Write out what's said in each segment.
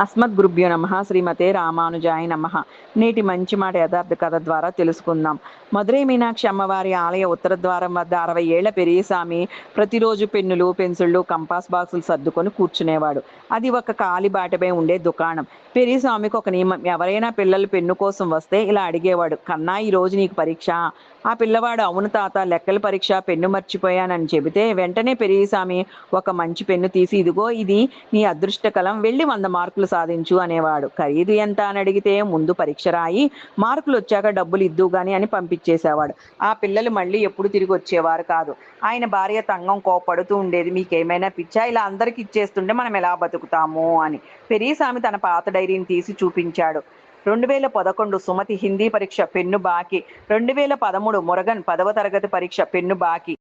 అస్మద్గురుభ్యో నమ శ్రీమతే రామానుజాయ నమ. నేటి మంచి మాట యథార్థ కథ ద్వారా తెలుసుకుందాం. మధురై మీనాక్షి అమ్మవారి ఆలయ ఉత్తర ద్వారం వద్ద 60 ఏళ్ల పెరియస్వామి ప్రతిరోజు పెన్నులు, పెన్సిళ్ళు, కంపాస్ బాక్సులు సర్దుకొని కూర్చునేవాడు. అది ఒక కాలిబాటపై ఉండే దుకాణం. పెరియస్వామికి ఒక నియమం. ఎవరైనా పిల్లలు పెన్ను కోసం వస్తే ఇలా అడిగేవాడు, కన్నా ఈరోజు నీకు పరీక్ష? ఆ పిల్లవాడు అవును తాత, లెక్కల పరీక్ష, పెన్ను మర్చిపోయానని చెబితే వెంటనే పెరియస్వామి ఒక మంచి పెన్ను తీసి, ఇదిగో ఇది నీ అదృష్టకలం, వెళ్ళి 100 మార్కులు సాధించు అనేవాడు. ఖరీదు ఎంత అని అడిగితే ముందు పరీక్ష రాయి, మార్కులు వచ్చాక డబ్బులు ఇద్దు గాని అని పంపించేసేవాడు. ఆ పిల్లలు మళ్ళీ ఎప్పుడు తిరిగి వచ్చేవారు కాదు. ఆయన భార్య తంగం కోపడుతూ ఉండేది, మీకేమైనా పిచ్చా, ఇలా అందరికి ఇచ్చేస్తుంటే మనం ఎలా బతుకుతాము అని. పెరియస్వామి తన పాత డైరీని తీసి చూపించాడు. 2011 సుమతి హిందీ పరీక్ష పెన్ను బాకీ, 2013 మురగన్ 10వ తరగతి పరీక్ష పెన్ను బాకీ,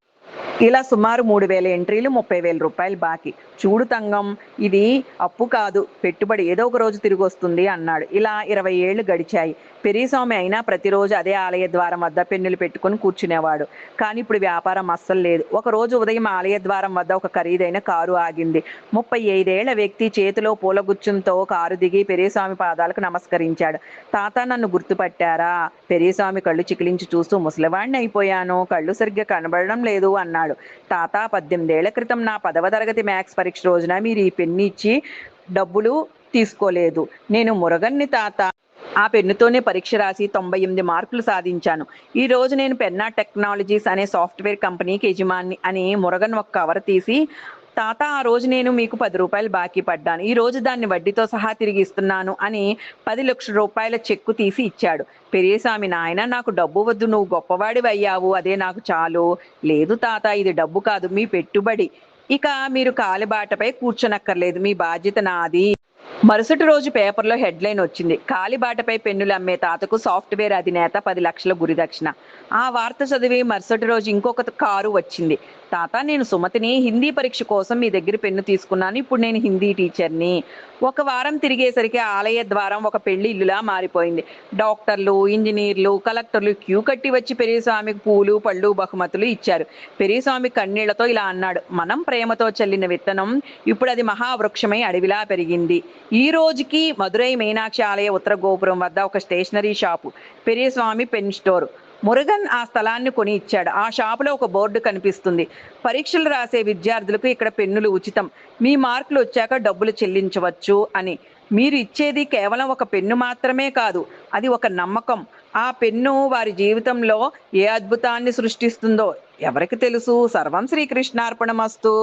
ఇలా సుమారు 3000 ఎంట్రీలు, 30,000 రూపాయలు బాకీ. చూడు తంగం, ఇది అప్పు కాదు, పెట్టుబడి, ఏదో ఒక రోజు తిరిగి వస్తుంది అన్నాడు. ఇలా 20 ఏళ్లు గడిచాయి. పెరియస్వామి అయినా ప్రతిరోజు అదే ఆలయ ద్వారం వద్ద పెన్నులు పెట్టుకుని కూర్చునేవాడు. కానీ ఇప్పుడు వ్యాపారం అస్సలు లేదు. ఒకరోజు ఉదయం ఆలయ ద్వారం వద్ద ఒక ఖరీదైన కారు ఆగింది. 35 ఏళ్ల వ్యక్తి చేతిలో పూలగుచ్చంతో కారు దిగి పెరియస్వామి పాదాలకు నమస్కరించాడు. తాత, నన్ను గుర్తుపట్టారా? పెరియస్వామి కళ్ళు చికిలించి చూస్తూ, ముసలివాడిని అయిపోయాను, కళ్ళు సరిగ్గా కనబడడం లేదు అన్నాడు. తాత, 18 ఏళ్ల క్రితం నా 10వ తరగతి మ్యాథ్స్ పరీక్ష రోజున మీరు ఈ పెన్ను ఇచ్చి డబ్బులు తీసుకోలేదు. నేను మురగన్ని తాత. ఆ పెన్నుతోనే పరీక్ష రాసి 98 మార్కులు సాధించాను. ఈ రోజు నేను పెన్నా టెక్నాలజీస్ అనే సాఫ్ట్వేర్ కంపెనీకి యజమాని అని మురగన్ ఒక కవర్ తీసి, తాత, ఆ రోజు నేను మీకు 10 రూపాయలు బాకీ పడ్డాను, ఈ రోజు దాన్ని వడ్డీతో సహా తిరిగి ఇస్తున్నాను అని 10 లక్షల రూపాయల చెక్కు తీసి ఇచ్చాడు. పెరియస్వామి, నాయన, నాకు డబ్బు వద్దు, నువ్వు గొప్పవాడివి అయ్యావు, అదే నాకు చాలు. లేదు తాత, ఇది డబ్బు కాదు, మీ పెట్టుబడి. ఇక మీరు కాలిబాటపై కూర్చొనక్కర్లేదు, మీ బాధ్యత నాది. మరుసటి రోజు పేపర్లో హెడ్లైన్ వచ్చింది, కాలిబాటపై పెన్నులు అమ్మే తాతకు సాఫ్ట్వేర్ అధినేత 10 లక్షల గురిదక్షిణ. ఆ వార్త చదివి మరుసటి రోజు ఇంకొక కారు వచ్చింది. తాత, నేను సుమతిని, హిందీ పరీక్ష కోసం మీ దగ్గర పెన్ను తీసుకున్నాను, ఇప్పుడు నేను హిందీ టీచర్ని. ఒక వారం తిరిగేసరికి ఆలయ ద్వారం ఒక పెళ్లి ఇల్లులా మారిపోయింది. డాక్టర్లు, ఇంజనీర్లు, కలెక్టర్లు క్యూ కట్టి వచ్చి పెరియస్వామికి పూలు, పళ్ళు, బహుమతులు ఇచ్చారు. పెరియస్వామి కన్నీళ్లతో ఇలా అన్నాడు, మనం ప్రేమతో చల్లిన విత్తనం ఇప్పుడు అది మహావృక్షమై అడవిలా పెరిగింది. ఈ రోజుకి మధురై మీనాక్షి ఆలయ ఉత్తర గోపురం వద్ద ఒక stationery shop, Periyaswamy pen store. Murugan ఆ స్థలాన్ని కొని ఇచ్చాడు. ఆ షాపులో ఒక బోర్డు కనిపిస్తుంది, పరీక్షలు రాసే విద్యార్థులకు ఇక్కడ పెన్నులు ఉచితం, మీ మార్కులు వచ్చాక డబ్బులు చెల్లించవచ్చు అని. మీరు ఇచ్చేది కేవలం ఒక పెన్ను మాత్రమే కాదు, అది ఒక నమ్మకం. ఆ పెన్ను వారి జీవితంలో ఏ అద్భుతాన్ని సృష్టిస్తుందో ఎవరికి తెలుసు. సర్వం శ్రీకృష్ణార్పణమస్తు.